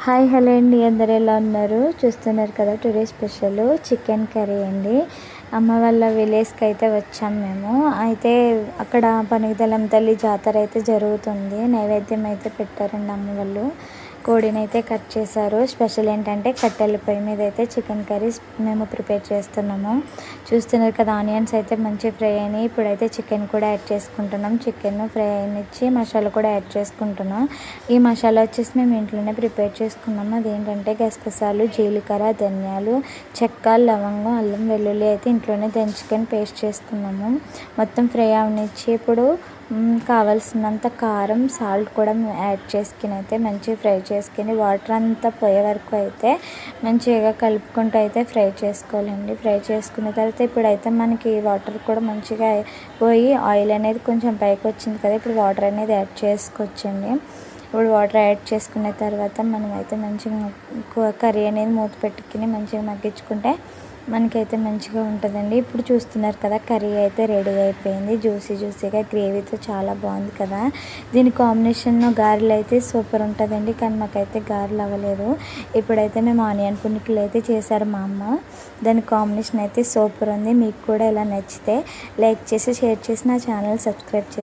Hi hello అండి, అందరు ఎలా ఉన్నారు? చూస్తున్నారు కదా, టుడే స్పెషల్ చికెన్ కర్రీ అండి. అమ్మ వాళ్ళ విలేజ్కి అయితే వచ్చాం మేము. అయితే అక్కడ పనిదలం తల్లి జాతర అయితే జరుగుతుంది. నైవేద్యం అయితే పెట్టారండి అమ్మ వాళ్ళు. కోడిని అయితే కట్ చేశారు. స్పెషల్ ఏంటంటే కట్టెల పొయ్యి మీద అయితే చికెన్ కర్రీ మేము ప్రిపేర్ చేస్తున్నాము. చూస్తున్నారు కదా, ఆనియన్స్ అయితే మంచి ఫ్రై అయినాయి. ఇప్పుడైతే చికెన్ కూడా యాడ్ చేసుకుంటున్నాం. చికెన్ ఫ్రై అయినిచ్చి మసాలా కూడా యాడ్ చేసుకుంటున్నాం. ఈ మసాలా వచ్చేసి మేము ఇంట్లోనే ప్రిపేర్ చేసుకున్నాము. అదేంటంటే గసగసాలు, జీలకర్ర, ధనియాలు, చెక్క, లవంగం, అల్లం వెల్లుల్లి అయితే ఇంట్లోనే దంచుకొని పేస్ట్ చేసుకున్నాము. మొత్తం ఫ్రై అవనిచ్చి ఇప్పుడు కావాల్సినంత కారం, సాల్ట్ కూడా యాడ్ చేసుకుని అయితే మంచిగా ఫ్రై చేసుకుని వాటర్ అంతా పోయే వరకు అయితే మంచిగా కలుపుకుంటూ అయితే ఫ్రై చేసుకోవాలండి. ఫ్రై చేసుకున్న తర్వాత ఇప్పుడైతే మనకి వాటర్ కూడా మంచిగా పోయి ఆయిల్ అనేది కొంచెం పైకి వచ్చింది కదా, ఇప్పుడు వాటర్ అనేది యాడ్ చేసుకోవచ్చండి. ఇప్పుడు వాటర్ యాడ్ చేసుకున్న తర్వాత మనమైతే మంచిగా కర్రీ అనేది మూత పెట్టుకుని మంచిగా మగ్గించుకుంటే మనకైతే మంచిగా ఉంటుందండి. ఇప్పుడు చూస్తున్నారు కదా, కర్రీ అయితే రెడీ అయిపోయింది. జ్యూసీగా గ్రేవీతో చాలా బాగుంది కదా. దీని కాంబినేషన్ గారెలు అయితే సూపర్ ఉంటుందండి, కానీ మాకైతే గారెలు అవ్వలేదు. ఇప్పుడైతే మేము ఆనియన్ పునుకులు అయితే చేశారు మా అమ్మ. దాని కాంబినేషన్ అయితే సూపర్ ఉంది. మీకు కూడా ఇలా నచ్చితే లైక్ చేసి షేర్ చేసి నా ఛానల్ సబ్స్క్రైబ్ చేసి